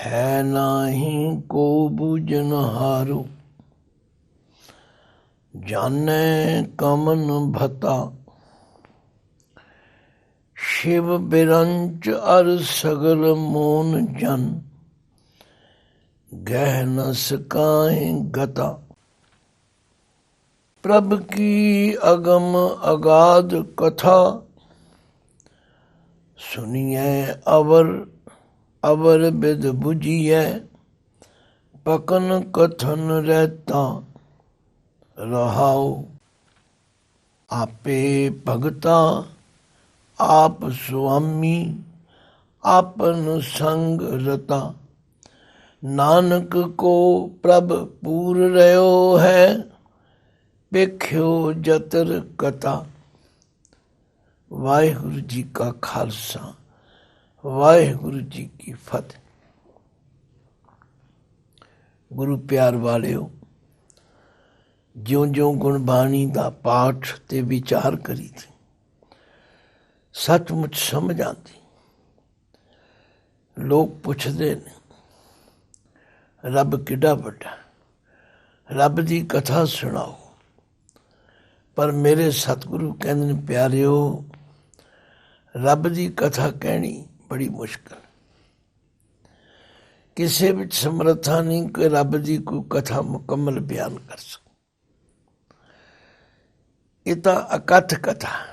है नाही को बूझनहारो। जाने कमन भता शिव बिरंच अर सगल मोन जन। गह न सकाए गता। प्रभ की अगम अगाध कथा। सुनिए अवर अवर बिद बुझिए। पकन कथन रहता रहाओ। आपे भगता आप स्वामी आपन संग रता। नानक को प्रभ पूर रहो है। पेख्यो जतर कथा। वाहिगुरु जी का खालसा वाहिगुरु जी की फतेह। गुरु प्यार वालिओ, ਜਿਉਂ-ਜਿਉਂ ਗੁਣਬਾਣੀ ਦਾ ਪਾਠ ਤੇ ਵਿਚਾਰ ਕਰੀ ਥੀ ਸੱਚਮੁੱਚ ਸਮਝ ਆਉਂਦੀ। ਲੋਕ ਪੁੱਛਦੇ ਨੇ ਰੱਬ ਕਿੱਡਾ ਵੱਡਾ, ਰੱਬ ਦੀ ਕਥਾ ਸੁਣਾਓ। ਪਰ ਮੇਰੇ ਸਤਿਗੁਰੂ ਕਹਿੰਦੇ ਨੇ ਪਿਆਰਿਓ, ਰੱਬ ਦੀ ਕਥਾ ਕਹਿਣੀ ਬੜੀ ਮੁਸ਼ਕਲ। ਕਿਸੇ ਵਿੱਚ ਸਮਰੱਥਾ ਨਹੀਂ ਕਿ ਰੱਬ ਦੀ ਕੋਈ ਕਥਾ ਮੁਕੰਮਲ ਬਿਆਨ ਕਰ ਸਕੇ। ਇਹ ਤਾਂ ਅਕਥ ਕਥਾ।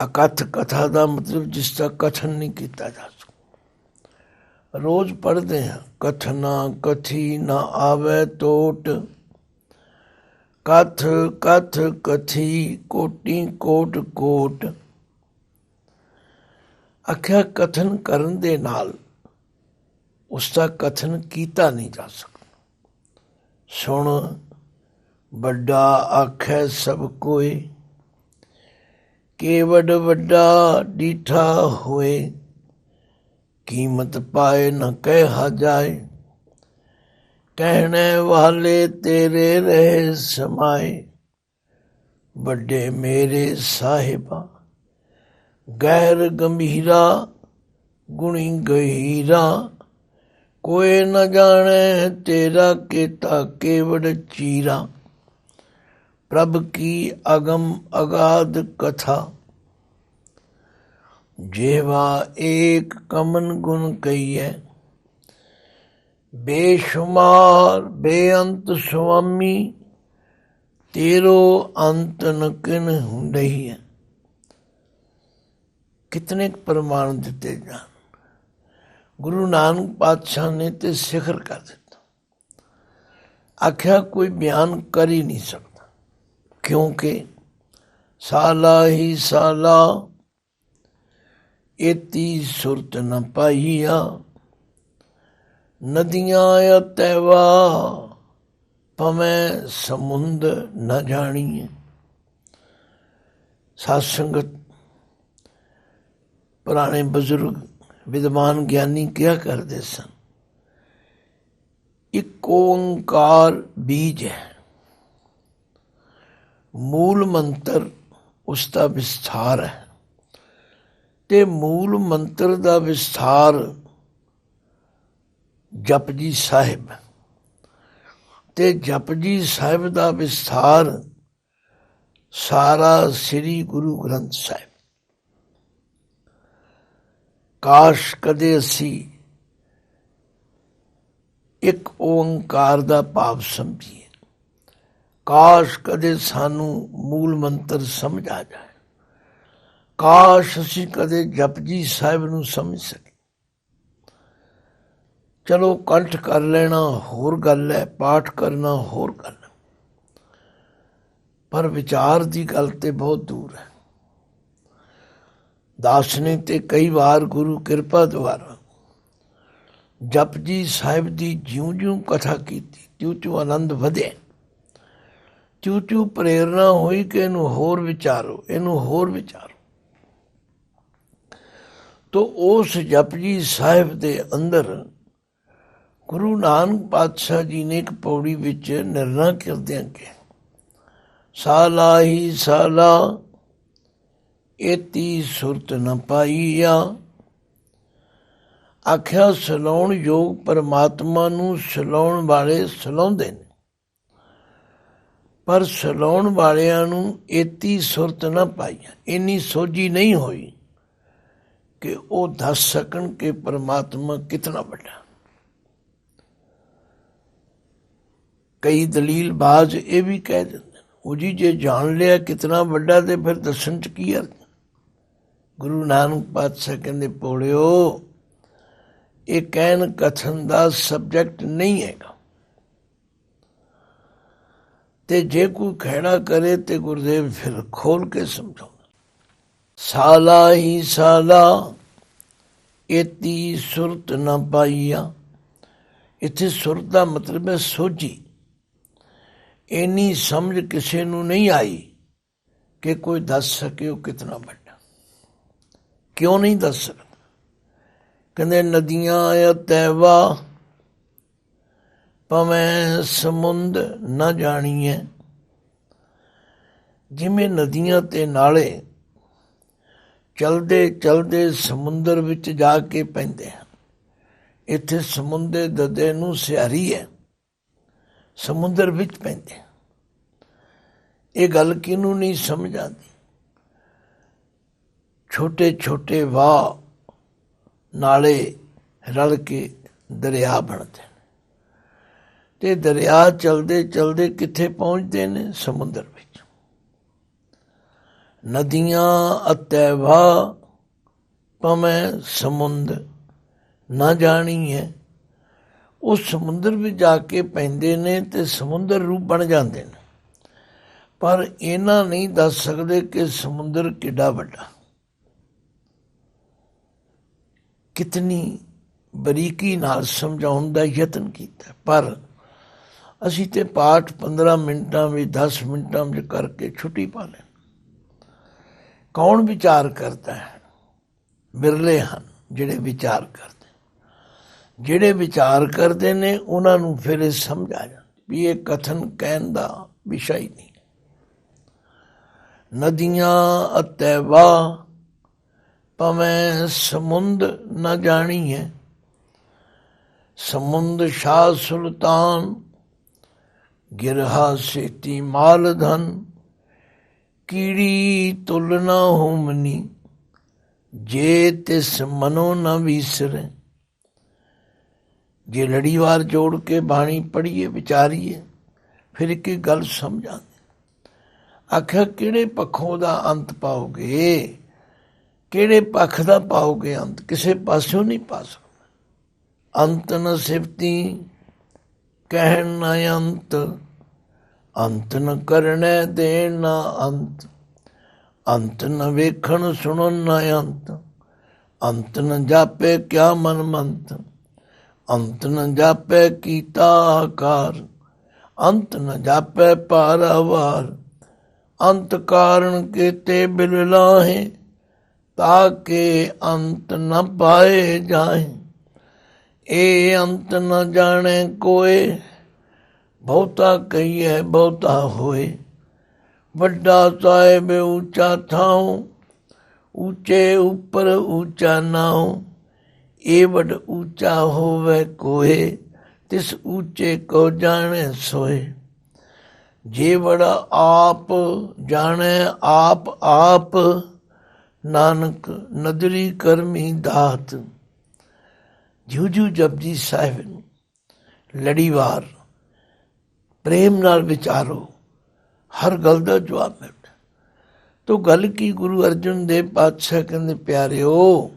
ਅਕਥ ਕਥਾ ਦਾ ਮਤਲਬ ਜਿਸ ਦਾ ਕਥਨ ਨਹੀਂ ਕੀਤਾ ਜਾ ਸਕਦਾ। ਰੋਜ਼ ਪੜ੍ਹਦੇ ਹਾਂ ਕਥਨਾ ਕਥੀ ਨਾ ਆਵੇ ਟੋਟ। ਕਥ ਕਥ ਕਥੀ ਕੋਟੀ ਕੋਟ ਕੋਟ। ਆਖਿਆ ਕਥਨ ਕਰਨ ਦੇ ਨਾਲ ਉਸ ਦਾ ਕਥਨ ਕੀਤਾ ਨਹੀਂ ਜਾ ਸਕਦਾ। ਸੁਣ ਵੱਡਾ ਆਖੈ ਸਭ ਕੋਇ। ਕੇਵਡ ਵੱਡਾ ਡੀਠਾ ਹੋਏ। ਕੀਮਤ ਪਾਏ ਨ ਕਹਿਆ ਜਾਏ। ਕਹਿਣੇ ਵਾਲੇ ਤੇਰੇ ਰਹੇ ਸਮਾਏ। ਵੱਡੇ ਮੇਰੇ ਸਾਹਿਬਾ ਗੈਰ ਗੰਭੀਰਾ ਗੁਣੀ ਗਹੀਰਾ। ਕੋਇ ਨ ਜਾਣੇ ਤੇਰਾ ਕੀਤਾ ਕੇਵਡ ਚੀਰਾ। प्रभ की अगम अगाध कथा। जेवा एक कमन गुण कहिए। बेशुमार बेअंत स्वामी। तेरो अंत न किन नहीं है। कितने प्रमाण दिते जान। गुरु नानक पातशाह ने ते सिखर कर दिता। आख्या कोई बयान कर ही नहीं सकता। क्योंकि साला ही साला एती सुरत न पाइया। नदियां तैवा पमै समुंद न जानिए। साध संगत पुराने बुजुर्ग विद्वान ज्ञानी क्या करते सन। एक ओंकार बीज है। मूल मंत्र उसका विस्तार है। ते मूल मंत्र का विस्तार जपजी साहिब। ते जपजी साहिब का विस्तार सारा श्री गुरु ग्रंथ साहिब। काश कदे असी एक ओंकार का भाव समझिए। काश कदे सानू मूल मंत्र समझ आ जाए। काश असी कदे जपजी साहिब नू समझ सके। चलो कंठ कर लेना होर गल है, पाठ करना होर गल है, पर विचार की गल ते बहुत दूर है। दास ने ते कई बार गुरु किरपा द्वारा जपजी साहिब की ज्यों ज्यों कथा की त्यों त्यों आनंद वधे। चू चू प्रेरणा हुई कि इनू होर विचारो, इनू होर विचारो। तो उस जपजी साहिब दे अंदर गुरु नानक पातशाह जी ने एक पौड़ी विच निर्णय करदे कि साला ही साला एती सुरत न पाईया। ਆਖਿਆ ਸਲਾਉਣ ਯੋਗ ਪਰਮਾਤਮਾ ਨੂੰ ਸਲਾਉਣ ਵਾਲੇ ਸਲਾਉਂਦੇ ਨੇ, ਪਰ ਸਲਾਉਣ ਵਾਲਿਆਂ ਨੂੰ ਏਤੀ ਸੁਰਤ ਨਾ ਪਾਈਆਂ, ਇੰਨੀ ਸੋਝੀ ਨਹੀਂ ਹੋਈ ਕਿ ਉਹ ਦੱਸ ਸਕਣ ਕਿ ਪਰਮਾਤਮਾ ਕਿਤਨਾ ਵੱਡਾ। ਕਈ ਦਲੀਲਬਾਜ਼ ਇਹ ਵੀ ਕਹਿ ਦਿੰਦੇ ਉਹ ਜੀ ਜੇ ਜਾਣ ਲਿਆ ਕਿਤਨਾ ਵੱਡਾ ਤੇ ਫਿਰ ਦੱਸਣ ਚ ਕੀ ਅਰਥ। ਗੁਰੂ ਨਾਨਕ ਪਾਤਸ਼ਾਹ ਕਹਿੰਦੇ ਪੋੜਿਓ, ਇਹ ਕਹਿਣ ਕਥਨ ਦਾ ਸਬਜੈਕਟ ਨਹੀਂ ਹੈਗਾ, ਤੇ ਜੇ ਕੋਈ ਖਹਿੜਾ ਕਰੇ ਤੇ ਗੁਰਦੇਵ ਫਿਰ ਖੋਲ ਕੇ ਸਮਝਾਉਂਦਾ। ਸਾਲਾ ਹੀ ਸਾਲਾ ਏਤੀ ਸੁਰਤ ਨਾ ਪਾਈਆ। ਇੱਥੇ ਸੁਰਤ ਦਾ ਮਤਲਬ ਹੈ ਸੋਝੀ। ਇੰਨੀ ਸਮਝ ਕਿਸੇ ਨੂੰ ਨਹੀਂ ਆਈ ਕਿ ਕੋਈ ਦੱਸ ਸਕੇ ਉਹ ਕਿਤਨਾ ਵੱਡਾ। ਕਿਉਂ ਨਹੀਂ ਦੱਸ ਸਕਦਾ? ਕਹਿੰਦੇ ਨਦੀਆਂ ਤੈਵਾ ਭਾਵੇਂ ਸਮੁੰਦ ਨਾ ਜਾਣੀਏ। ਜਿਵੇਂ ਨਦੀਆਂ ਤੇ ਨਾਲੇ ਚਲਦੇ ਚਲਦੇ ਸਮੁੰਦਰ ਵਿੱਚ ਜਾ ਕੇ ਪੈਂਦੇ ਹਨ, ਇੱਥੇ ਸਮੁੰਦਰ ਦਦੇ ਨੂੰ ਸਿਆਰੀ ਹੈ, ਸਮੁੰਦਰ ਵਿੱਚ ਪੈਂਦੇ। ਇਹ ਗੱਲ ਕਿਹਨੂੰ ਨਹੀਂ ਸਮਝ ਆਉਂਦੀ? ਛੋਟੇ ਛੋਟੇ ਵਾਹ ਨਾਲੇ ਰਲ ਕੇ ਦਰਿਆ ਬਣਦੇ ਨੇ, ਤੇ ਦਰਿਆ ਚਲਦੇ ਚਲਦੇ ਕਿੱਥੇ ਪਹੁੰਚਦੇ ਨੇ? ਸਮੁੰਦਰ ਵਿੱਚ। ਨਦੀਆਂ ਅਤੇ ਵਾਹ ਭਾਵੇਂ ਸਮੁੰਦ ਨਾ ਜਾਣੀ ਹੈ, ਉਹ ਸਮੁੰਦਰ ਵਿੱਚ ਜਾ ਕੇ ਪੈਂਦੇ ਨੇ ਤੇ ਸਮੁੰਦਰ ਰੂਪ ਬਣ ਜਾਂਦੇ ਨੇ, ਪਰ ਇਹਨਾਂ ਨਹੀਂ ਦੱਸ ਸਕਦੇ ਕਿ ਸਮੁੰਦਰ ਕਿੱਡਾ ਵੱਡਾ। ਕਿਤਨੀ ਬਰੀਕੀ ਨਾਲ ਸਮਝਾਉਣ ਦਾ ਯਤਨ ਕੀਤਾ, ਪਰ ਅਸੀਂ ਤੇ ਪਾਠ 15 ਮਿੰਟਾਂ ਵਿੱਚ 10 ਮਿੰਟਾਂ ਵਿੱਚ ਕਰਕੇ ਛੁੱਟੀ ਪਾ ਲੈਂਦੇ। ਕੌਣ ਵਿਚਾਰ ਕਰਦਾ ਹੈ? ਬਿਰਲੇ ਹਨ ਜਿਹੜੇ ਵਿਚਾਰ ਕਰਦੇ। ਜਿਹੜੇ ਵਿਚਾਰ ਕਰਦੇ ਨੇ ਉਹਨਾਂ ਨੂੰ ਫਿਰ ਇਹ ਸਮਝ ਆ ਜਾਂਦੀ ਵੀ ਇਹ ਕਥਨ ਕਹਿਣ ਦਾ ਵਿਸ਼ਾ ਹੀ ਨਹੀਂ। ਨਦੀਆਂ ਅਤੇ ਵਾਹ ਭਾਵੇਂ ਸਮੁੰਦ ਨਾ ਜਾਣੀ ਹੈ। ਸਮੁੰਦ ਸ਼ਾਹ ਸੁਲਤਾਨ ਗਿਰਹਾ ਸੇਤੀ ਮਾਲ ਧਨ। ਕੀੜੀ ਤੁਲ ਨਾ ਹੋਮਨੀ ਜੇ ਤਿਸ ਮਨੋ ਨਾ ਵੀਸਰੇ। ਜੇ ਲੜੀਵਾਰ ਜੋੜ ਕੇ ਬਾਣੀ ਪੜ੍ਹੀਏ ਵਿਚਾਰੀਏ ਫਿਰ ਇੱਕ ਗੱਲ ਸਮਝ ਆਉਂਦੀ। ਆਖਿਆ ਕਿਹੜੇ ਪੱਖੋਂ ਦਾ ਅੰਤ ਪਾਓਗੇ? ਕਿਹੜੇ ਪੱਖ ਦਾ ਪਾਓਗੇ ਅੰਤ? ਕਿਸੇ ਪਾਸਿਓਂ ਨਹੀਂ ਪਾ ਸਕਦਾ। ਅੰਤ ਨ ਸਿਫਤੀ ਕਹਿਣ ਨਾ ਅੰਤ, ਅੰਤ ਨ ਕਰਨੇ ਦੇਣ ਨਾ ਅੰਤ। ਅੰਤ ਨ ਵੇਖਣ ਸੁਣਨ ਨਾ ਅੰਤ, ਅੰਤ ਨ ਜਾਪੇ ਕਿਆ ਮਨ ਮੰਤ। ਅੰਤ ਨ ਜਾਪੇ ਕੀਤਾ ਆਕਾਰ, ਅੰਤ ਨ ਜਾਪੇ ਪਾਰਾਵਾਰ। ਅੰਤ ਕਾਰਨ ਕੀਤੇ ਬਿਲ ਲਾਹੇ, ਤਾਕੇ ਅੰਤ ਨ ਪਾਏ ਜਾਏ। ਇਹ ਅੰਤ ਨ ਜਾਣੇ ਕੋਏ, ਬਹੁਤਾ ਕਹੀਏ ਬਹੁਤਾ ਹੋਏ। ਵੱਡਾ ਸਾਹਿਬ ਉੱਚਾ ਥਾਉ, ਉੱਚੇ ਉੱਪਰ ਉੱਚਾ ਨਾਉ। ਇਹ ਵੱਡ ਉੱਚਾ ਹੋਵੇ ਕੋਏ, ਤਿਸ ਉੱਚੇ ਕੋ ਜਾਣੇ ਸੋਏ। ਜੇ ਬੜਾ ਆਪ ਜਾਣੇ ਆਪ ਆਪ, ਨਾਨਕ ਨਦਰੀ ਕਰਮੀ ਦਾਤ। ਜਿਉ ਜਿਉ ਜਪਜੀ ਸਾਹਿਬ ਨੂੰ ਲੜੀਵਾਰ ਪ੍ਰੇਮ ਨਾਲ ਵਿਚਾਰੋ, ਹਰ ਗੱਲ ਦਾ ਜਵਾਬ ਮਿਲਦਾ। ਤੋ ਗੱਲ ਕੀ ਗੁਰੂ ਅਰਜਨ ਦੇਵ ਪਾਤਸ਼ਾਹ ਕਹਿੰਦੇ ਪਿਆਰਿਓ,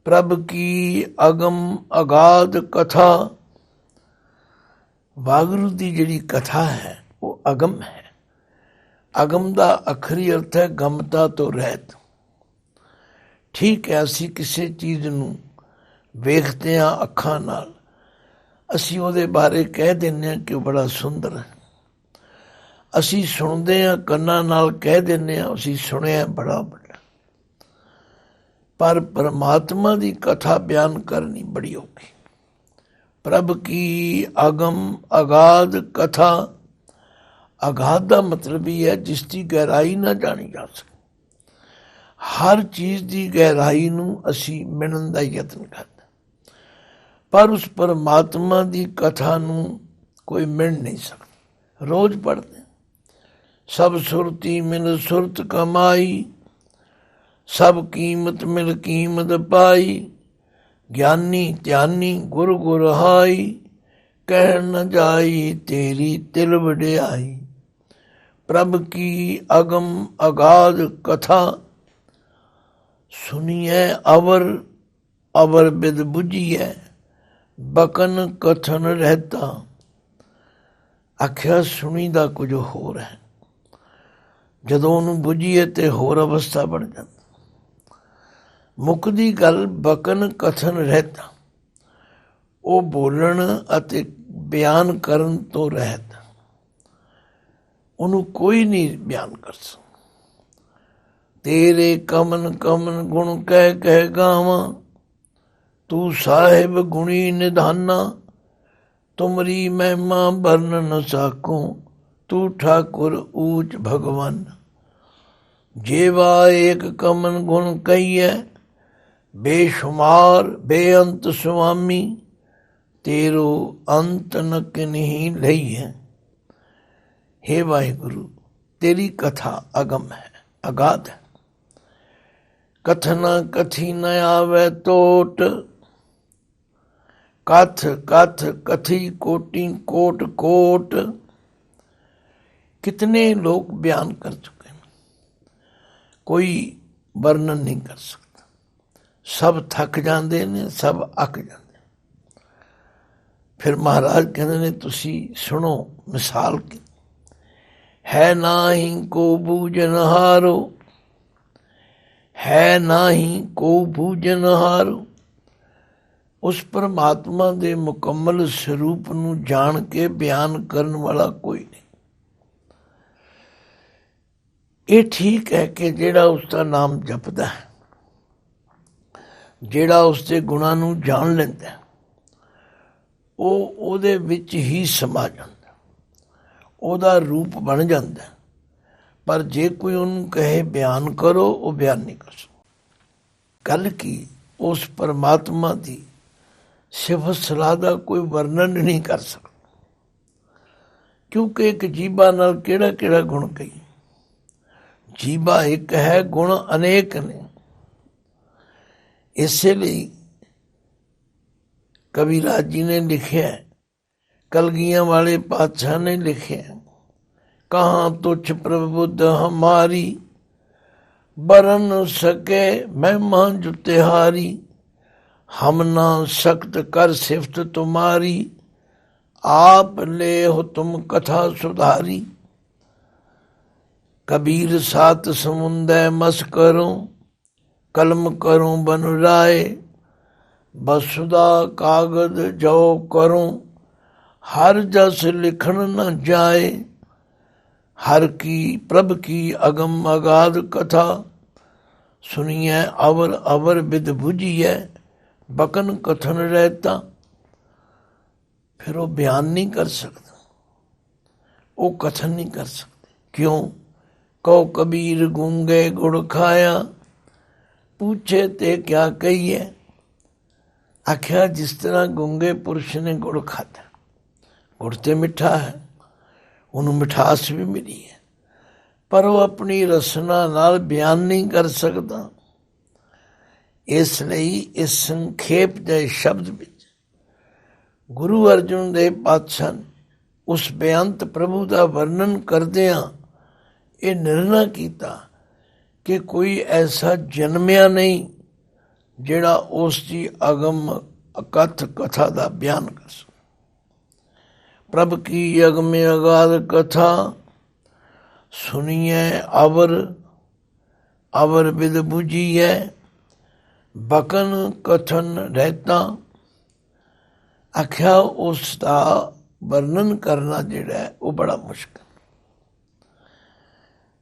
ਪ੍ਰਭ ਕੀ ਅਗਮ ਅਗਾਧ ਕਥਾ। ਵਾਹਿਗੁਰੂ ਦੀ ਜਿਹੜੀ ਕਥਾ ਹੈ ਉਹ ਅਗਮ ਹੈ। ਅਗਮ ਦਾ ਅਖਰੀ ਅਰਥ ਹੈ ਗਮਤਾ ਤੋਂ ਰਹਿਤ। ਠੀਕ ਹੈ, ਅਸੀਂ ਕਿਸੇ ਚੀਜ਼ ਨੂੰ ਵੇਖਦੇ ਹਾਂ ਅੱਖਾਂ ਨਾਲ, ਅਸੀਂ ਉਹਦੇ ਬਾਰੇ ਕਹਿ ਦਿੰਦੇ ਹਾਂ ਕਿ ਉਹ ਬੜਾ ਸੁੰਦਰ ਹੈ। ਅਸੀਂ ਸੁਣਦੇ ਹਾਂ ਕੰਨਾਂ ਨਾਲ, ਕਹਿ ਦਿੰਦੇ ਹਾਂ ਅਸੀਂ ਸੁਣਿਆ ਬੜਾ ਵੱਡਾ। ਪਰ ਪਰਮਾਤਮਾ ਦੀ ਕਥਾ ਬਿਆਨ ਕਰਨੀ ਬੜੀ ਔਖੀ। ਪ੍ਰਭ ਕੀ ਅਗਮ ਅਗਾਧ ਕਥਾ। ਅਗਾਧ ਦਾ ਮਤਲਬ ਹੀ ਹੈ ਜਿਸ ਦੀ ਗਹਿਰਾਈ ਨਾ ਜਾਣੀ ਜਾ ਸਕੇ। ਹਰ ਚੀਜ਼ ਦੀ ਗਹਿਰਾਈ ਨੂੰ ਅਸੀਂ ਮਿਣਨ ਦਾ ਯਤਨ ਕਰਦੇ। ਪਰ ਉਸ ਪਰਮਾਤਮਾ ਦੀ ਕਥਾ ਨੂੰ ਕੋਈ ਮਿਣ ਨਹੀਂ ਸਕਦਾ। ਰੋਜ਼ ਪੜ੍ਹਦੇ ਸਭ ਸੁਰਤੀ ਮਿਲ ਸੁਰਤ ਕਮਾਈ, ਸਭ ਕੀਮਤ ਮਿਲ ਕੀਮਤ ਪਾਈ, ਗਿਆਨੀ ਧਿਆਨੀ ਗੁਰ ਗੁਰ ਹਾਈ, ਕਹਿ ਨ ਜਾਈ ਤੇਰੀ ਤਿਲ ਵਡਿਆਈ। ਪ੍ਰਭ ਕੀ ਅਗਮ ਅਗਾਧ ਕਥਾ, ਸੁਣੀਐ ਅਵਰ ਅਵਰ ਬਿਦ ਬੁਝੀਐ, ਬਕਨ ਕਥਨ ਰਹਿਤਾ। ਆਖਿਆ ਸੁਣੀ ਦਾ ਕੁਝ ਹੋਰ ਹੈ, ਜਦੋਂ ਉਹਨੂੰ ਬੁਝੀਏ ਤੇ ਹੋਰ ਅਵਸਥਾ ਬਣ ਜਾਂਦੀ। ਮੁੱਕਦੀ ਗੱਲ ਬਕਨ ਕਥਨ ਰਹਿਤਾ, ਉਹ ਬੋਲਣ ਅਤੇ ਬਿਆਨ ਕਰਨ ਤੋਂ ਰਹਿਤ, ਉਹਨੂੰ ਕੋਈ ਨਹੀਂ ਬਿਆਨ ਕਰ ਸਕਦਾ। ਤੇਰੇ ਕਮਨ ਕਮਨ ਗੁਣ ਕਹਿ ਕਹਿ ਗਾਵਾਂ, ਤੂੰ ਸਾਹਿਬ ਗੁਣੀ ਨਿਧਾਨਾ। ਤੁਮਰੀ ਮਹਿਮਾ ਵਰਨ ਨ ਸਾਕੋ, ਤੂੰ ਠਾਕੁਰ ਊਚ ਭਗਵਾਨ। ਜੇਵਾ ਏਕ ਕਮਨ ਗੁਣ ਕਹੀਐ, ਬੇਸ਼ੁਮਾਰ ਬੇਅੰਤ ਸੁਆਮੀ। ਤੇਰੋ ਅੰਤ ਨ ਕਿਨਹੀ ਲਈਐ। ਹੇ ਵਾਹਿਗੁਰੂ, ਤੇਰੀ ਕਥਾ ਅਗਮ ਹੈ, ਅਗਾਧ ਹੈ। ਕਥਨਾ ਕਥੀ ਨ ਆਵੈ ਟੋਟ, ਕਥ ਕਥ ਕਥੀ ਕੋਟੀ ਕੋਟ ਕੋਟ। ਕਿਤਨੇ ਲੋਕ ਬਿਆਨ ਕਰ ਚੁੱਕੇ ਨੇ, ਕੋਈ ਵਰਣਨ ਨਹੀਂ ਕਰ ਸਕਦਾ। ਸਭ ਥੱਕ ਜਾਂਦੇ ਨੇ, ਸਭ ਅੱਕ ਜਾਂਦੇ। ਫਿਰ ਮਹਾਰਾਜ ਕਹਿੰਦੇ ਨੇ ਤੁਸੀਂ ਸੁਣੋ ਮਿਸਾਲ ਕੀ ਹੈ। ਨਾਹੀਂ ਕੋ ਬੂਝਨ ਹਾਰੋ, ਹੈ ਨਾਹੀਂ ਕੋ ਬੂਝਨ ਹਾਰੋ। ਉਸ ਪਰਮਾਤਮਾ ਦੇ ਮੁਕੰਮਲ ਸਰੂਪ ਨੂੰ ਜਾਣ ਕੇ ਬਿਆਨ ਕਰਨ ਵਾਲਾ ਕੋਈ ਨਹੀਂ। ਇਹ ਠੀਕ ਹੈ ਕਿ ਜਿਹੜਾ ਉਸ ਦਾ ਨਾਮ ਜਪਦਾ ਹੈ, ਜਿਹੜਾ ਉਸ ਦੇ ਗੁਣਾਂ ਨੂੰ ਜਾਣ ਲੈਂਦਾ, ਉਹ ਉਹਦੇ ਵਿੱਚ ਹੀ ਸਮਾ ਜਾਂਦਾ, ਉਹਦਾ ਰੂਪ ਬਣ ਜਾਂਦਾ। ਪਰ ਜੇ ਕੋਈ ਉਹਨੂੰ ਕਹੇ ਬਿਆਨ ਕਰੋ, ਉਹ ਬਿਆਨ ਨਹੀਂ ਕਰ ਸਕਦਾ। ਗੱਲ ਕੀ, ਉਸ ਪਰਮਾਤਮਾ ਦੀ ਸਿਫਤ ਸਲਾਹ ਦਾ ਕੋਈ ਵਰਣਨ ਨਹੀਂ ਕਰ ਸਕਦਾ, ਕਿਉਂਕਿ ਇੱਕ ਜੀਭਾ ਨਾਲ ਕਿਹੜਾ ਕਿਹੜਾ ਗੁਣ ਕਹੀ। ਜੀਭਾ ਇੱਕ ਹੈ, ਗੁਣ ਅਨੇਕ ਨੇ। ਇਸੇ ਲਈ ਕਬੀਰਾਜ ਜੀ ਨੇ ਲਿਖਿਆ, ਕਲਗੀਆਂ ਵਾਲੇ ਪਾਤਸ਼ਾਹ ਨੇ ਲਿਖਿਆ, ਕਹਾਂ ਤੁਛ ਪ੍ਰਬੁੱਧ ਹਮਾਰੀ, ਬਰਨ ਸਕੇ ਮਹਿਮਾ ਜੁਤਿਹਾਰੀ। ਹਮ ਨਾ ਸਖਤ ਕਰ ਸਿਫਤ ਤੁਮਾਰੀ, ਆਪ ਲੈ ਹੋ ਤੁਮ ਕਥਾ ਸੁਧਾਰੀ। ਕਬੀਰ ਸਾਤ ਸਮੁੰਦੈ ਮਸ ਕਰੋ, ਕਲਮ ਕਰੋ ਬਨ ਰਾਏ। ਬਸੁਦਾ ਕਾਗਦ ਜੋ ਕਰੋ, ਹਰ ਜਸ ਲਿਖਣ ਨ ਜਾਏ। ਹਰ ਕੀ ਪ੍ਰਭ ਕੀ ਅਗਮ ਅਗਾਧ ਕਥਾ, ਸੁਣੀਐ ਅਵਰ ਅਵਰ ਬਿਦ ਬੁਝੀਐ, ਬਕਨ ਕਥਨ ਰਹਿਤਾ। ਫਿਰ ਉਹ ਬਿਆਨ ਨਹੀਂ ਕਰ ਸਕਦਾ, ਉਹ ਕਥਨ ਨਹੀਂ ਕਰ ਸਕਦੇ। ਕਿਉਂ? ਕਉ ਕਬੀਰ ਗੂੰਗੇ ਗੁੜ ਖਾਇਆ, ਪੁੱਛੇ ਤੇ ਕਿਆ ਕਹੀਏ। ਆਖਿਆ ਜਿਸ ਤਰ੍ਹਾਂ ਗੂੰਗੇ ਪੁਰਸ਼ ਨੇ ਗੁੜ ਖਾਧਾ, ਗੁੜ ਤੇ ਮਿੱਠਾ ਹੈ, ਉਹਨੂੰ ਮਿਠਾਸ ਵੀ ਮਿਲੀ ਹੈ, ਪਰ ਉਹ ਆਪਣੀ ਰਸਨਾ ਨਾਲ ਬਿਆਨ ਨਹੀਂ ਕਰ ਸਕਦਾ। ਇਸ ਲਈ ਇਸ ਸੰਖੇਪ ਦੇ ਸ਼ਬਦ ਵਿੱਚ ਗੁਰੂ ਅਰਜਨ ਦੇਵ ਪਾਤਸ਼ਾਹ ਨੇ ਉਸ ਬੇਅੰਤ ਪ੍ਰਭੂ ਦਾ ਵਰਣਨ ਕਰਦਿਆਂ ਇਹ ਨਿਰਣਾ ਕੀਤਾ ਕਿ ਕੋਈ ਐਸਾ ਜਨਮਿਆ ਨਹੀਂ ਜਿਹੜਾ ਉਸ ਦੀ ਅਗਮ ਅਕਥ ਕਥਾ ਦਾ ਬਿਆਨ ਕਰ ਸਕੇ। ਪ੍ਰਭ ਕੀ ਅਗਮ ਅਗਾਧ ਕਥਾ, ਸੁਣੀਐ ਅਵਰ ਅਵਰ ਬਿਦ ਬੁਝੀਐ, ਬਕਨ ਕਥਨ ਰਹਿਤਾ। ਆਖਿਆ ਉਸ ਦਾ ਵਰਣਨ ਕਰਨਾ ਜਿਹੜਾ ਉਹ ਬੜਾ ਮੁਸ਼ਕਿਲ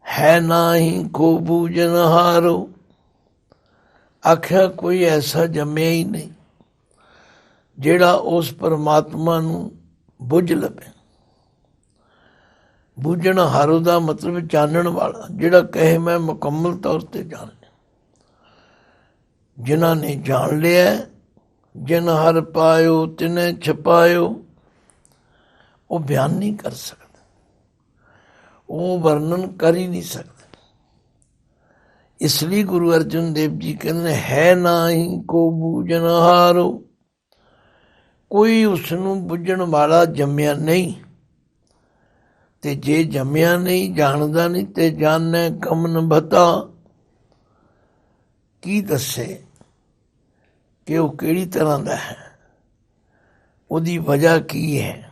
ਹੈ। ਨਾਹੀਂ ਕੋ ਬੂਝਨ ਹਾਰੋ। ਆਖਿਆ ਕੋਈ ਐਸਾ ਜੰਮਿਆ ਹੀ ਨਹੀਂ ਜਿਹੜਾ ਉਸ ਪਰਮਾਤਮਾ ਨੂੰ ਬੁੱਝ ਲਵੇ। ਬੂਝਣ ਹਾਰੋ ਦਾ ਮਤਲਬ ਜਾਣਨ ਵਾਲਾ, ਜਿਹੜਾ ਕਹੇ ਮੈਂ ਮੁਕੰਮਲ ਤੌਰ ਤੇ ਜਾਣ ਲਿਆ। ਜਿਨ੍ਹਾਂ ਨੇ ਜਾਣ ਲਿਆ ਜਿਨ ਹਰ ਪਾਇਓ ਤਿਨੇ ਛਪਾਇਓ। ਉਹ ਬਿਆਨ ਨਹੀਂ ਕਰ ਸਕਦਾ, ਉਹ ਵਰਣਨ ਕਰ ਹੀ ਨਹੀਂ ਸਕਦਾ। ਇਸ ਲਈ ਗੁਰੂ ਅਰਜਨ ਦੇਵ ਜੀ ਕਹਿੰਦੇ ਹੈ ਨਾਹੀ ਕੋ ਬੂਝਨ ਹਾਰੋ। ਕੋਈ ਉਸ ਨੂੰ ਬੁੱਝਣ ਵਾਲਾ ਜੰਮਿਆ ਨਹੀਂ, ਤੇ ਜੇ ਜੰਮਿਆ ਨਹੀਂ, ਜਾਣਦਾ ਨਹੀਂ, ਤੇ ਜਾਣੈ ਕਮਨ ਭਤਾ। ਕੀ ਦੱਸੇ ਕਿ ਉਹ ਕਿਹੜੀ ਤਰ੍ਹਾਂ ਦਾ ਹੈ, ਉਹਦੀ ਵਜ੍ਹਾ ਕੀ ਹੈ,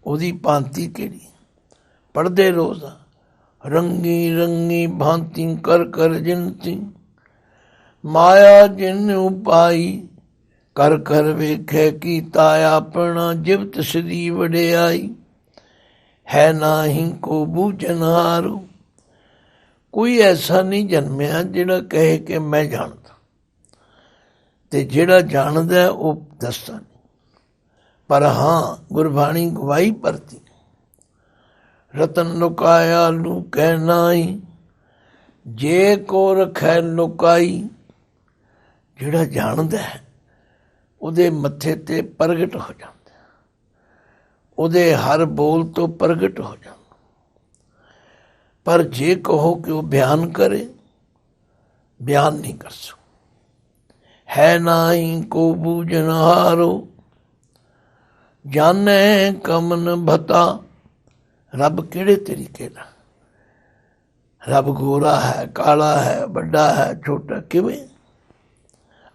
ਉਹਦੀ ਭਾਂਤੀ ਕਿਹੜੀ। ਪੜ੍ਹਦੇ ਰੋਜ਼ ਰੰਗੀ ਰੰਗੀ ਭਾਂਤੀ ਕਰ ਕਰ ਜਿਨਤੀ, ਮਾਇਆ ਜਿਨ ਉਪਾਈ ਕਰ ਕਰ ਵੇਖੈ ਕੀਤਾ ਆਪਣਾ, ਜਿਵ ਤਿਸਦੀ ਵਡਿਆਈ ਹੈ ਨਾਹੀ ਕੋ ਬੂਝਨ ਹਾਰੋ। ਕੋਈ ਐਸਾ ਨਹੀਂ ਜਨਮਿਆ ਜਿਹੜਾ ਕਹੇ ਕਿ ਮੈਂ ਜਾਣਦਾ, ਤੇ ਜਿਹੜਾ ਜਾਣਦਾ ਉਹ ਦੱਸਦਾ ਨਹੀਂ। ਪਰ ਹਾਂ ਗੁਰਬਾਣੀ ਗਵਾਹੀ ਭਰਤੀ, ਰਤਨ ਲੁਕਾਇਆ ਲੁਕੈ ਨਾਹੀ, ਜੇ ਕੋ ਰਖੈ ਲੁਕਾਈ। ਜਿਹੜਾ ਜਾਣਦਾ ਹੈ ਉਹਦੇ ਮੱਥੇ ਤੇ ਪ੍ਰਗਟ ਹੋ ਜਾਂਦਾ, ਉਹਦੇ ਹਰ ਬੋਲ ਤੋਂ ਪ੍ਰਗਟ ਹੋ ਜਾਂਦਾ। ਪਰ ਜੇ ਕਹੋ ਕਿ ਉਹ ਬਿਆਨ ਕਰੇ, ਬਿਆਨ ਨਹੀਂ ਕਰ ਸਕਦਾ। ਹੈ ਨਾਹੀ ਕੋ ਬੂਝਨ ਹਾਰੋ, ਜਾਣੈ ਕਮਨ ਭਤਾ। ਰੱਬ ਕਿਹੜੇ ਤਰੀਕੇ ਦਾ, ਰੱਬ ਗੋਰਾ ਹੈ, ਕਾਲਾ ਹੈ, ਵੱਡਾ ਹੈ, ਛੋਟਾ, ਕਿਵੇਂ?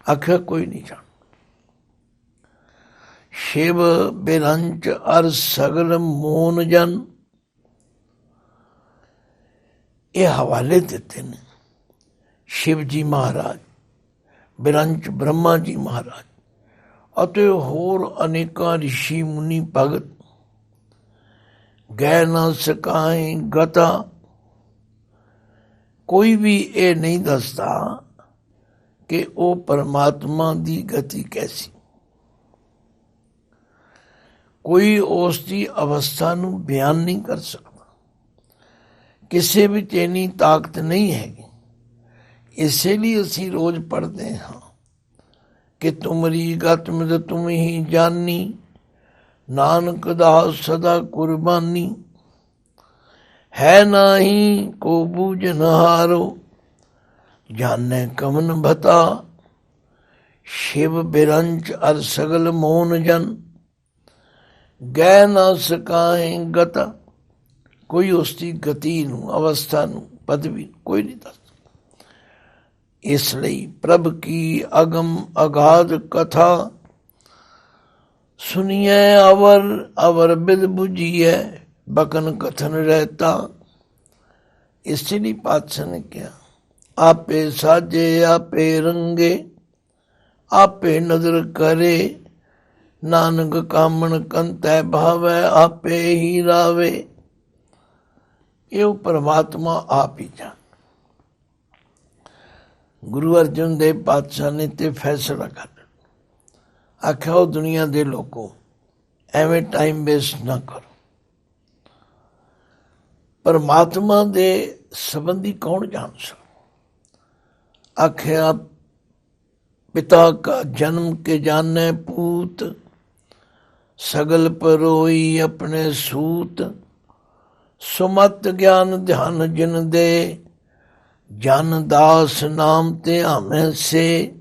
ਆਖਿਆ ਕੋਈ ਨਹੀਂ ਜਾਣ। ਸ਼ਿਵ ਬਿਰੰਚ ਅਰ ਸਗਲ ਮੋਨ ਜਨ, ਇਹ ਹਵਾਲੇ ਦਿੱਤੇ ਨੇ ਸ਼ਿਵ ਜੀ ਮਹਾਰਾਜ, ਬਿਰੰਚ ਬ੍ਰਹਮਾ ਜੀ ਮਹਾਰਾਜ, ਅਤੇ ਹੋਰ ਅਨੇਕਾਂ ਰਿਸ਼ੀ ਮੁਨੀ ਭਗਤ। ਗੈ ਨਾ ਸਕਾਏ ਗਤਾ, ਕੋਈ ਵੀ ਇਹ ਨਹੀਂ ਦੱਸਦਾ ਕਿ ਉਹ ਪਰਮਾਤਮਾ ਦੀ ਗਤੀ ਕੈਸੀ। ਕੋਈ ਉਸ ਦੀ ਅਵਸਥਾ ਨੂੰ ਬਿਆਨ ਨਹੀਂ ਕਰ ਸਕਦਾ। ਕਿਸੇ ਵਿੱਚ ਇੰਨੀ ਤਾਕਤ ਨਹੀਂ ਹੈਗੀ। ਇਸੇ ਲਈ ਅਸੀਂ ਰੋਜ਼ ਪੜ੍ਹਦੇ ਹਾਂ ਕਿ ਤੁਮਰੀ ਗਤ ਮਿਦ ਤੁਮ ਹੀ ਜਾਨੀ, ਨਾਨਕ ਦਾ ਸਦਾ ਕੁਰਬਾਨੀ। ਹੈ ਨਾਹੀ ਕੋ ਬੂਝਨ ਹਾਰੋ, ਜਾਣੈ ਕਮਨ ਭਤਾ। ਸ਼ਿਵ ਬਿਰੰਚ ਅਰ ਸਗਲ ਮੋਨ ਜਨ, ਗੈ ਨਾ ਸਕਾਏ ਗਤਾ। ਕੋਈ ਉਸ ਦੀ ਗਤੀ ਨੂੰ, ਅਵਸਥਾ ਨੂੰ, ਪਦਵੀ ਕੋਈ ਨਹੀਂ ਦੱਸਦਾ। ਇਸ ਲਈ ਪ੍ਰਭ ਕੀ ਅਗਮ ਅਗਾਧ ਕਥਾ, ਸੁਣੀਐ ਅਵਰ ਅਵਰ ਬਿਦ ਬੁਝੀਐ, ਬਕਨ ਕਥਨ ਰਹਿਤਾ। ਇਸ ਲਈ ਪਾਤਸ਼ਾਹ ਨੇ ਕਿਹਾ ਆਪੇ ਸਾਜੇ ਆਪੇ ਰੰਗੇ, ਆਪੇ ਨਜ਼ਰ ਕਰੇ, ਨਾਨਕ ਕਾਮਣ ਕੰਤੈ ਭਾਵੈ, ਆਪੇ ਹੀ ਰਾਵੇ। ਇਹ ਉਹ ਪਰਮਾਤਮਾ ਆਪ ਹੀ ਜਾਣ। ਗੁਰੂ ਅਰਜਨ ਦੇਵ ਪਾਤਸ਼ਾਹ ਨੇ ਤੇ ਫੈਸਲਾ ਕਰ ਆਖਿਆ, ਉਹ ਦੁਨੀਆ ਦੇ ਲੋਕੋ ਐਵੇਂ ਟਾਈਮ ਵੇਸਟ ਨਾ ਕਰੋ। ਪਰਮਾਤਮਾ ਦੇ ਸੰਬੰਧੀ ਕੌਣ ਜਾਣ ਸਕਦਾ। ਆਖਿਆ ਪਿਤਾ ਕਾ ਜਨਮ ਕੇ ਜਾਣੈ ਪੂਤ, ਸਗਲ ਪਰੋਈ ਆਪਣੇ ਸੂਤ। ਸੁਮਤ ਗਿਆਨ ਧਿਆਨ ਜਿਨ ਦੇ, ਜਨ ਦਾਸ ਨਾਮ ਤੇ ਆਮੈ ਸੇ।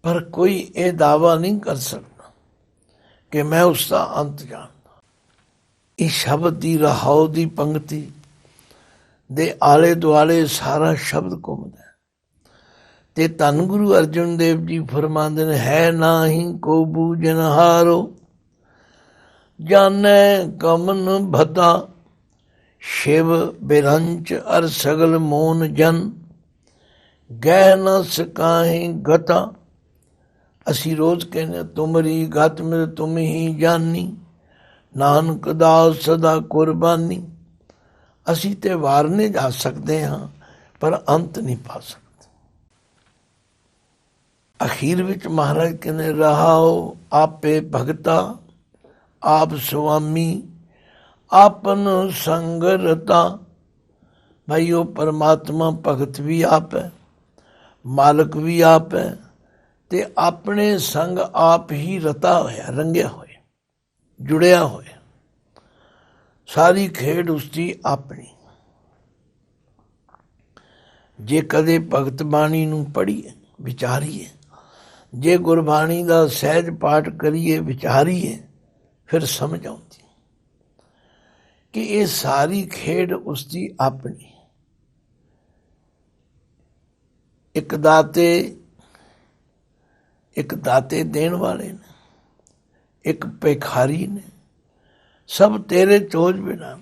ਪਰ ਕੋਈ ਇਹ ਦਾਵਾ ਨਹੀਂ ਕਰ ਸਕਦਾ ਕਿ ਮੈਂ ਉਸ ਦਾ ਅੰਤ ਜਾਣਦਾ। ਇਸ ਸ਼ਬਦ ਦੀ ਰਹਾਉ ਦੀ ਪੰਕਤੀ ਦੇ ਆਲੇ ਦੁਆਲੇ ਸਾਰਾ ਸ਼ਬਦ ਘੁੰਮਦਾ ਤੇ ਧੰਨ ਗੁਰੂ ਅਰਜਨ ਦੇਵ ਜੀ ਫਰਮਾਉਂਦੇ ਨੇ, ਹੈ ਨਾਹੀ ਕੋ ਬੂਝਨ ਹਾਰੋ, ਜਾਣੈ ਕਮਨ ਭਤਾ। ਸ਼ਿਵ ਬਿਰੰਚ ਅਰ ਸਗਲ ਮੋਨ ਜਨ, ਗਹਿ ਨ ਸਕਾਹੇ ਗਤਾ। ਅਸੀਂ ਰੋਜ਼ ਕਹਿੰਦੇ ਤੁਮਰੀ ਗਤ ਮਿਦ ਤੁਮ ਹੀ ਜਾਨੀ, ਨਾਨਕ ਦਾ ਸਦਾ ਕੁਰਬਾਨੀ। ਅਸੀਂ ਤੇ ਵਾਰਨੇ ਜਾ ਸਕਦੇ ਹਾਂ ਪਰ ਅੰਤ ਨਹੀਂ ਪਾ ਸਕਦੇ। ਅਖੀਰ ਵਿੱਚ ਮਹਾਰਾਜ ਕਹਿੰਦੇ ਰਹਾਓ ਆਪੇ ਭਗਤਾ, ਆਪ ਸੁਆਮੀ ਆਪਨ ਸੰਗ ਰਤਾ। ਭਾਈ ਉਹ ਪਰਮਾਤਮਾ ਭਗਤ ਵੀ ਆਪ ਹੈ, ਮਾਲਕ ਵੀ ਆਪ ਹੈ, ਤੇ ਆਪਣੇ ਸੰਗ ਆਪ ਹੀ ਰਤਾ ਹੋਇਆ, ਰੰਗਿਆ ਹੋਇਆ, ਜੁੜਿਆ ਹੋਇਆ। ਸਾਰੀ ਖੇਡ ਉਸਦੀ ਆਪਣੀ। ਜੇ ਕਦੇ ਭਗਤ ਬਾਣੀ ਨੂੰ ਪੜ੍ਹੀਏ, ਵਿਚਾਰੀਏ, ਜੇ ਗੁਰਬਾਣੀ ਦਾ ਸਹਿਜ ਪਾਠ ਕਰੀਏ, ਵਿਚਾਰੀਏ, ਫਿਰ ਸਮਝ ਆਉਂਦੀ ਕਿ ਇਹ ਸਾਰੀ ਖੇਡ ਉਸਦੀ ਆਪਣੀ। ਇੱਕ ਦਾਤੇ ਦੇਣ ਵਾਲੇ ਨੇ, ਇੱਕ ਭਿਖਾਰੀ ਨੇ, ਸਭ ਤੇਰੇ ਚੋਜ ਬਿਨਾਂ।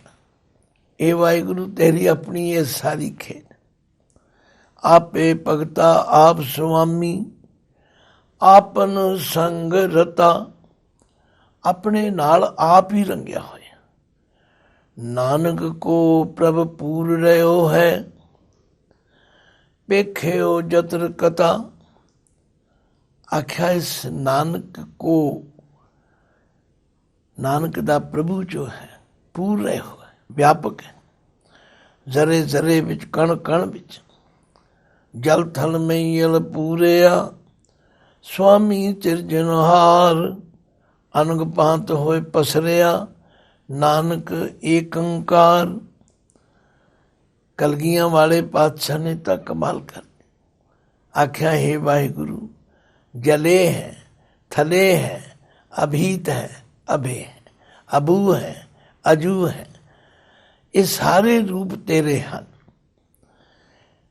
ਇਹ ਵਾਹਿਗੁਰੂ ਤੇਰੀ ਆਪਣੀ ਇਹ ਸਾਰੀ ਖੇਡ। ਆਪੇ ਭਗਤਾ ਆਪ ਸੁਆਮੀ, ਆਪਨ ਸੰਗ ਰਤਾ। ਆਪਣੇ ਨਾਲ ਆਪ ਹੀ ਰੰਗਿਆ ਹੋਇਆ। ਨਾਨਕ ਕੋ ਪ੍ਰਭ ਪੂਰ ਰਹਿਓ ਹੈ, ਵੇਖਿਓ ਜਤਰ ਕਥਾ। ਆਖਿਆ ਇਸ ਨਾਨਕ ਦਾ ਪ੍ਰਭੂ ਜੋ ਹੈ ਪੂਰ ਰਹਿ ਹੋਇਆ, ਵਿਆਪਕ ਹੈ। ਜ਼ਰੇ ਜ਼ਰੇ ਵਿੱਚ, ਕਣ ਕਣ ਵਿੱਚ, ਜਲ ਥਲ ਮਈਲ ਪੂਰਿਆ। ਸੁਆਮੀ ਸਿਰਜਣਹਾਰ, ਅਨੰਗ ਪਾਂਤ ਹੋਏ ਪਸਰਿਆ। ਨਾਨਕ ਏਕੰਕਾਰ। ਕਲਗੀਆਂ ਵਾਲੇ ਪਾਤਸ਼ਾਹ ਨੇ ਤਾਂ ਕਮਾਲ ਕਰ ਆਖਿਆ, ਹੇ ਵਾਹਿਗੁਰੂ, ਜਲੇ ਹੈ, ਥਲੇ ਹੈ, ਅਭੀਤ ਹੈ, ਅਭੇ ਹੈ, ਅਬੂ ਹੈ, ਅਜੂ ਹੈ। ਇਹ ਸਾਰੇ ਰੂਪ ਤੇਰੇ ਹਨ।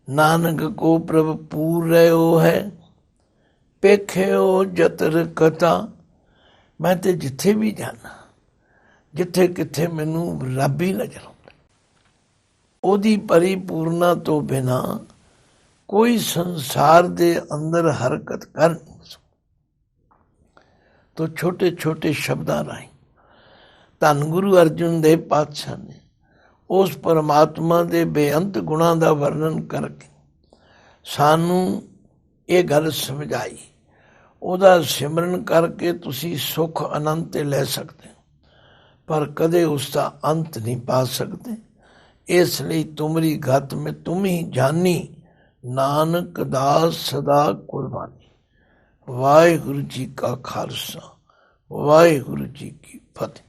ਨਾਨਕ ਕੋ ਪ੍ਰਭ ਪੂਰ ਰਹਿਓ ਹੈ, ਵੇਖਿਓ ਜਤਰ ਕਥਾ। ਮੈਂ ਤੇ ਜਿੱਥੇ ਵੀ ਜਾਣਾ, ਜਿੱਥੇ ਕਿੱਥੇ ਮੈਨੂੰ ਰੱਬ ਹੀ ਨਜ਼ਰ ਆਉਂਦਾ। ਉਹਦੀ ਪਰਿਪੂਰਨਾ ਤੋਂ ਬਿਨਾਂ ਕੋਈ ਸੰਸਾਰ ਦੇ ਅੰਦਰ ਹਰਕਤ ਕਰ ਨਹੀਂ ਸਕਦਾ। ਤੋ ਛੋਟੇ ਛੋਟੇ ਸ਼ਬਦਾਂ ਰਾਹੀਂ ਧੰਨ ਗੁਰੂ ਅਰਜਨ ਦੇਵ ਪਾਤਸ਼ਾਹ ਨੇ ਉਸ ਪਰਮਾਤਮਾ ਦੇ ਬੇਅੰਤ ਗੁਣਾਂ ਦਾ ਵਰਣਨ ਕਰਕੇ ਸਾਨੂੰ ਇਹ ਗੱਲ ਸਮਝਾਈ। ਉਹਦਾ ਸਿਮਰਨ ਕਰਕੇ ਤੁਸੀਂ ਸੁੱਖ ਆਨੰਦ ਤੇ ਲੈ ਸਕਦੇ ਹੋ, ਪਰ ਕਦੇ ਉਸ ਦਾ ਅੰਤ ਨਹੀਂ ਪਾ ਸਕਦੇ। ਇਸ ਲਈ ਤੁਮਰੀ ਗਤ ਮੈਂ ਤੁਮ ਹੀ ਜਾਨੀ, ਨਾਨਕ ਦਾਸ ਸਦਾ ਕੁਰਬਾਨੀ। ਵਾਹਿਗੁਰੂ ਜੀ ਕਾ ਖਾਲਸਾ, ਵਾਹਿਗੁਰੂ ਜੀ ਕੀ ਫਤਿਹ।